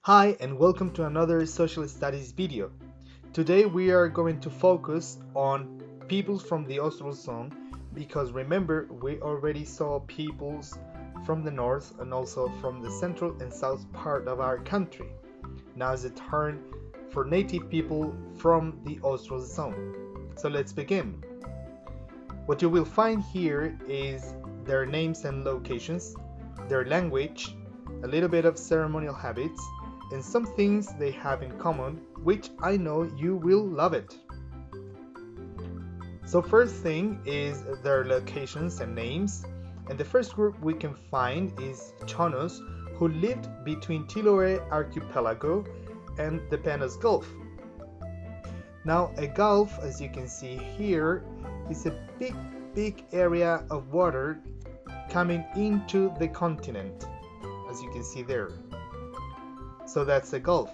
Hi and welcome to another social studies video. Today we are going to focus on peoples from the Austral Zone because remember we already saw peoples from the north and also from the central and south part of our country. Now is the turn for native people from the Austral Zone. So let's begin. What you will find here is their names and locations, their language, a little bit of ceremonial habits, and some things they have in common, which I know you will love it. So first thing is their locations and names, and the first group we can find is Chonos, who lived between Chiloé archipelago and the Penas Gulf. Now a gulf, as you can see here, is a big area of water coming into the continent, as you can see there. So that's a gulf.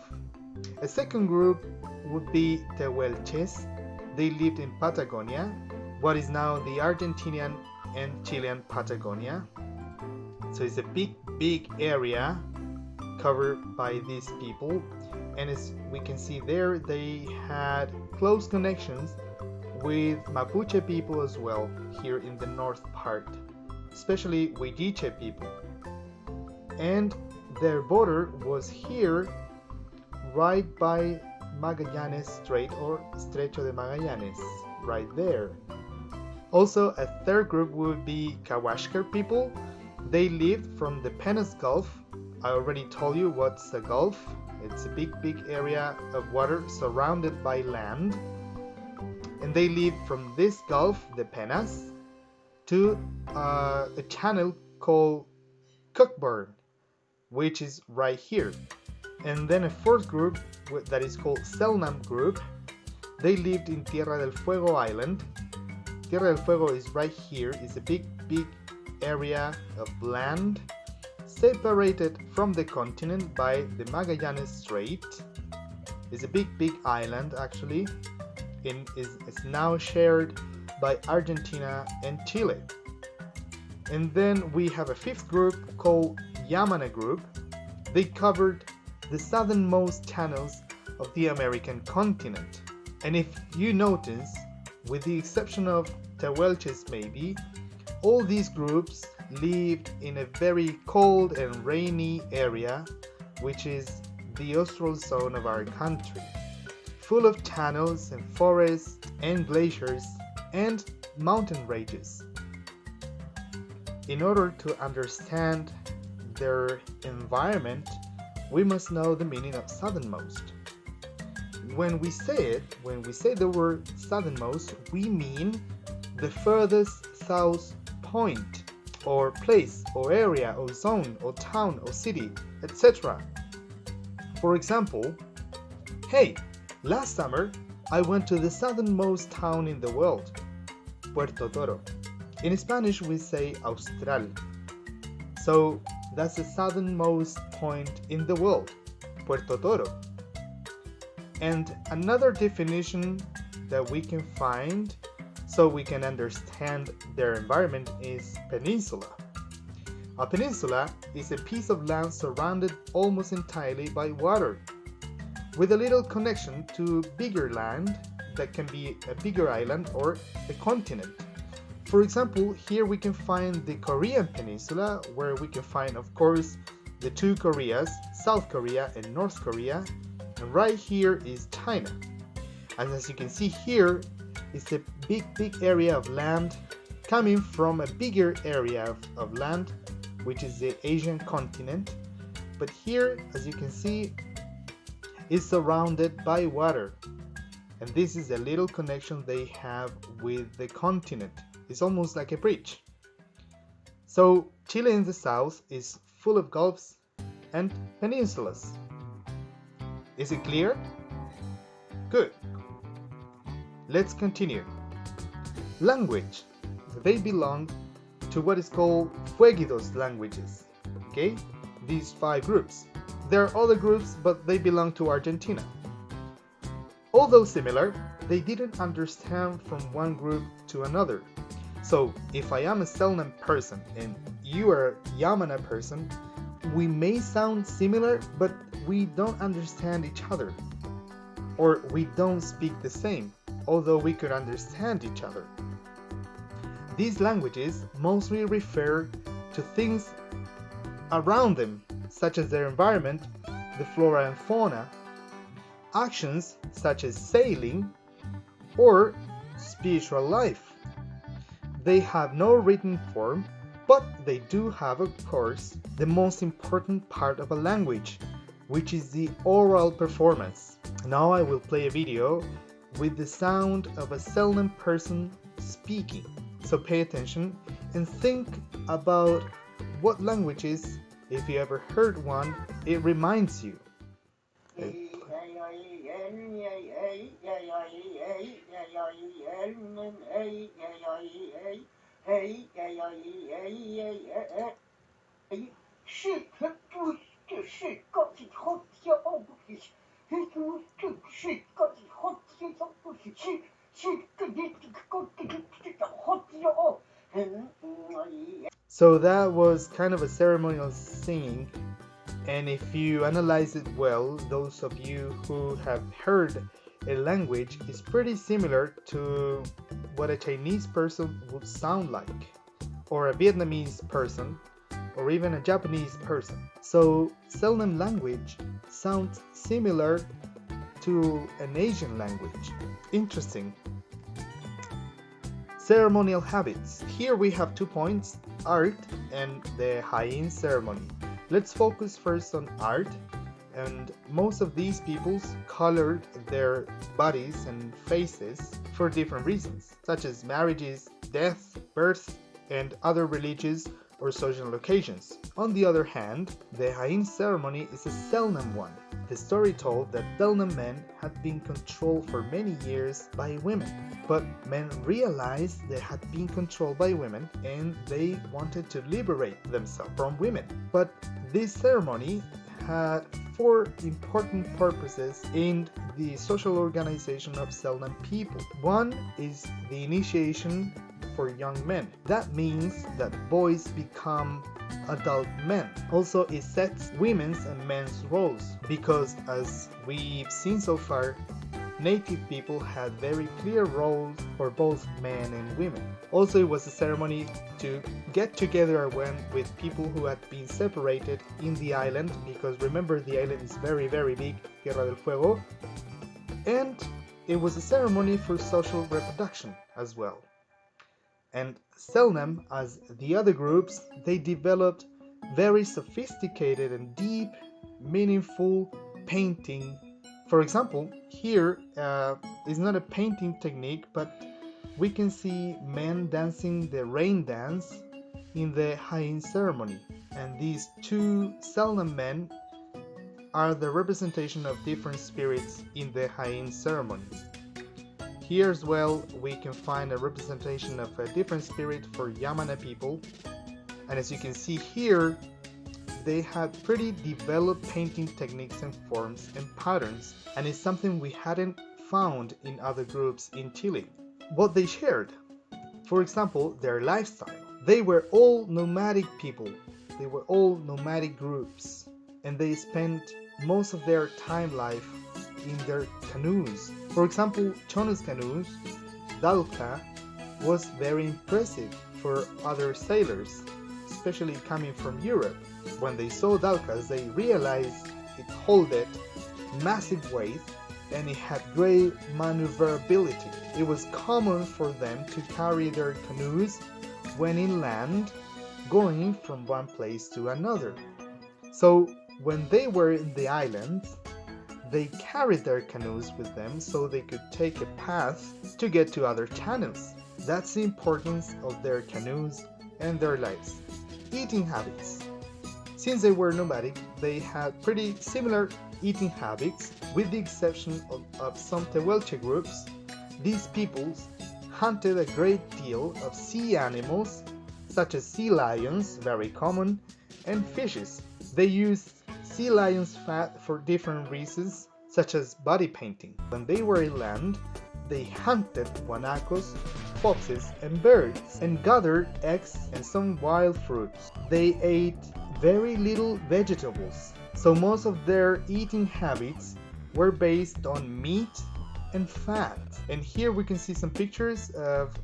A second group would be Tehuelches. They lived in Patagonia, what is now the Argentinian and Chilean Patagonia. So it's a big area covered by these people, and as we can see there, they had close connections with Mapuche people as well here in the north part, especially Huilliche people. And their border was here right by Magallanes Strait or Estrecho de Magallanes, right there. Also, a third group would be Kawashkar people. They lived from the Penas Gulf. I already told you what's a gulf. It's a big area of water surrounded by land. And they lived from this gulf, the Penas, to a channel called Cockburn, which is right here. And then a fourth group that is called Selknam group. They lived in Tierra del Fuego Island. Tierra del Fuego is right here. It's a big area of land separated from the continent by the Magallanes Strait. It's a big island actually, and is now shared by Argentina and Chile. And then we have a fifth group called Yamana group. They covered the southernmost channels of the American continent. And if you notice, with the exception of Tehuelches maybe, all these groups lived in a very cold and rainy area, which is the Austral Zone of our country, full of channels and forests and glaciers and mountain ranges. In order to understand their environment, we must know the meaning of southernmost. When we say the word southernmost, we mean the furthest south point or place or area or zone or town or city, etc. For example, hey, last summer I went to the southernmost town in the world, Puerto Toro. In Spanish we say Austral. So that's the southernmost point in the world, Puerto Toro. And another definition that we can find so we can understand their environment is peninsula. A peninsula is a piece of land surrounded almost entirely by water, with a little connection to bigger land that can be a bigger island or a continent. For example, here we can find the Korean Peninsula, where we can find, of course, the two Koreas, South Korea and North Korea, and right here is China. And as you can see here, it's a big area of land coming from a bigger area of land, which is the Asian continent. But here, as you can see, is surrounded by water. And this is a little connection they have with the continent. It's almost like a bridge. So Chile in the south is full of gulfs and peninsulas. Is it clear? Good. Let's continue. Language. They belong to what is called Fuegidos languages. Okay? These 5 groups. There are other groups, but they belong to Argentina. Although similar, they didn't understand from one group to another. So if I am a Selknam person and you are a Yamana person, we may sound similar, but we don't understand each other, or we don't speak the same, although we could understand each other. These languages mostly refer to things around them, such as their environment, the flora and fauna, actions such as sailing, or spiritual life. They have no written form, but they do have, of course, the most important part of a language, which is the oral performance. Now I will play a video with the sound of a Selknam person speaking. So pay attention and think about what languages, if you ever heard one, it reminds you. So that was kind of a ceremonial singing, and if you analyze it well, those of you who have heard a language is pretty similar to what a Chinese person would sound like, or a Vietnamese person, or even a Japanese person. So Selknam language sounds similar to an Asian language. Interesting. Ceremonial habits. Here we have 2 points, art and the Hain ceremony. Let's focus first on art, and most of these peoples colored their bodies and faces for different reasons, such as marriages, death, birth, and other religious or social occasions. On the other hand, the Hain ceremony is a Selknam one. The story told that Selknam men had been controlled for many years by women, but men realized they had been controlled by women and they wanted to liberate themselves from women. But this ceremony had 4 important purposes in the social organization of Selknam people. One is the initiation for young men. That means that boys become adult men. Also, it sets women's and men's roles, because as we've seen so far, native people had very clear roles for both men and women. Also, it was a ceremony to get together again with people who had been separated in the island, because remember, the island is very, very big, Tierra del Fuego. And it was a ceremony for social reproduction as well. And Selknam, as the other groups, they developed very sophisticated and deep, meaningful painting. For example, here is not a painting technique, but we can see men dancing the rain dance in the Hain ceremony. And these 2 Selknam men are the representation of different spirits in the Hain ceremony. Here as well, we can find a representation of a different spirit for Yamana people. And as you can see here, they had pretty developed painting techniques and forms and patterns, and it's something we hadn't found in other groups in Chile. What they shared, for example, their lifestyle. They were all nomadic people. They were all nomadic groups, and they spent most of their time life in their canoes. For example, Chono's canoes, Dalka, was very impressive for other sailors, especially coming from Europe. When they saw Dalkas, they realized it holded massive weight and it had great maneuverability. It was common for them to carry their canoes when inland, going from one place to another. So when they were in the islands, they carried their canoes with them so they could take a path to get to other channels. That's the importance of their canoes and their lives. Eating habits. Since they were nomadic, they had pretty similar eating habits, with the exception of some Tehuelche groups. These peoples hunted a great deal of sea animals, such as sea lions, very common, and fishes. They used sea lion's fat for different reasons, such as body painting. When they were inland, they hunted guanacos, foxes, and birds, and gathered eggs and some wild fruits. They ate very little vegetables. So most of their eating habits were based on meat and fat. And here we can see some pictures of,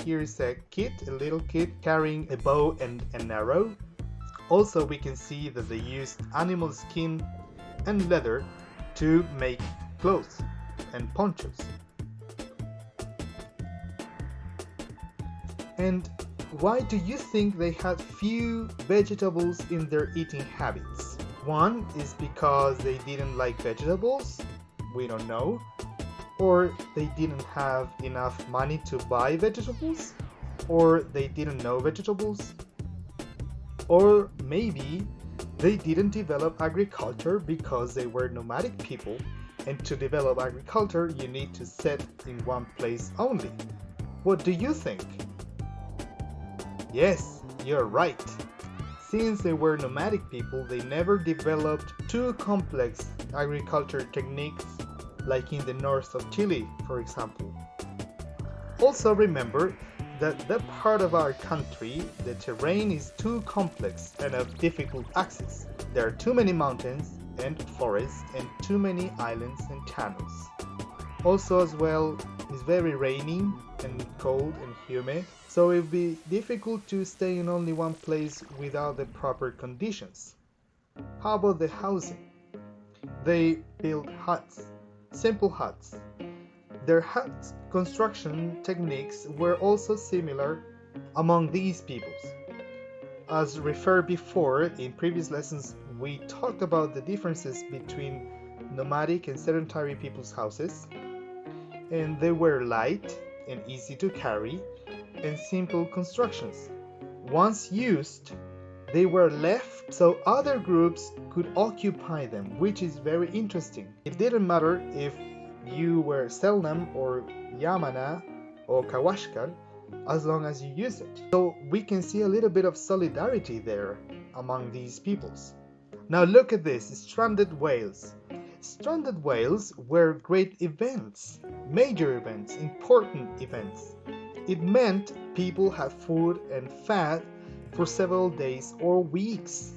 here is a kid, a little kid carrying a bow and an arrow. Also we can see that they used animal skin and leather to make clothes and ponchos. And why do you think they had few vegetables in their eating habits? One is because they didn't like vegetables, we don't know, or they didn't have enough money to buy vegetables, or they didn't know vegetables, or maybe they didn't develop agriculture because they were nomadic people, and to develop agriculture you need to set in one place only. What do you think? Yes, you're right. Since they were nomadic people, they never developed too complex agriculture techniques like in the north of Chile, for example. Also remember that part of our country, the terrain is too complex and of difficult access. There are too many mountains and forests and too many islands and channels. Also as well, it's very rainy and cold and humid, so it will be difficult to stay in only one place without the proper conditions. How about the housing? They built huts, simple huts. Their hut construction techniques were also similar among these peoples. As referred before in previous lessons, we talked about the differences between nomadic and sedentary people's houses, and they were light and easy to carry and simple constructions. Once used, they were left so other groups could occupy them, which is very interesting. It didn't matter if you were Selknam or Yamana or Kawashkar, as long as you use it. So we can see a little bit of solidarity there among these peoples. Now look at this, stranded whales. Stranded whales were great events, major events, important events. It meant people had food and fat for several days or weeks.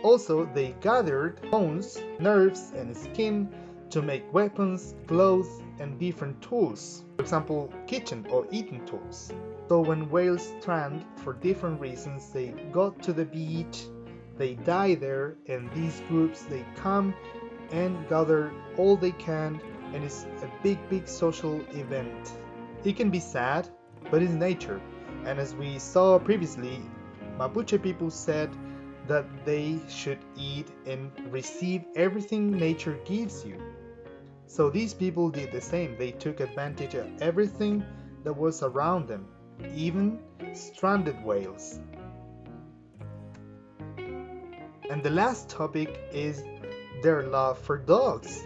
Also, they gathered bones, nerves, and skin to make weapons, clothes, and different tools. For example, kitchen or eating tools. So when whales strand for different reasons, they got to the beach, they die there, and these groups, they come and gather all they can, and it's a big social event. It can be sad, but it's nature. And as we saw previously, Mapuche people said that they should eat and receive everything nature gives you. So these people did the same. They took advantage of everything that was around them, even stranded whales. And the last topic is their love for dogs.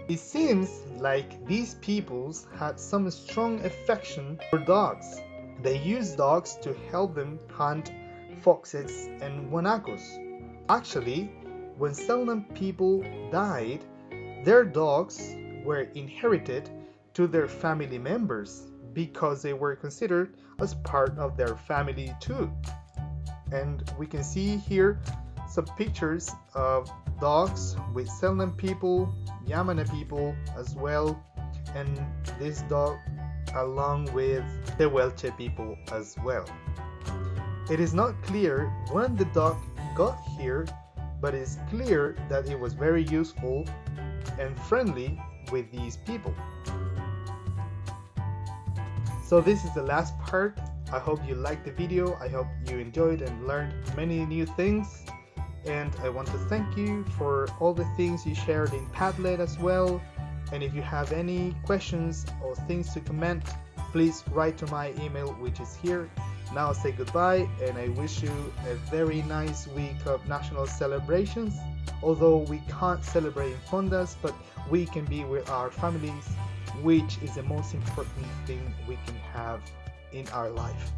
It seems like these peoples had some strong affection for dogs. They used dogs to help them hunt foxes and guanacos. Actually, when Selknam people died, their dogs were inherited to their family members because they were considered as part of their family too. And we can see here some pictures of dogs with Selknam people, Yamana people as well, and this dog along with the Welche people as well. It is not clear when the dog got here, but it's clear that it was very useful and friendly with these people. So this is the last part. I hope you liked the video. I hope you enjoyed and learned many new things. And I want to thank you for all the things you shared in Padlet as well. And if you have any questions or things to comment, please write to my email, which is here. Now say goodbye, and I wish you a very nice week of national celebrations. Although we can't celebrate in Fondas, but we can be with our families, which is the most important thing we can have in our life.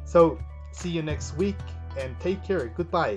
So see you next week and take care. Goodbye.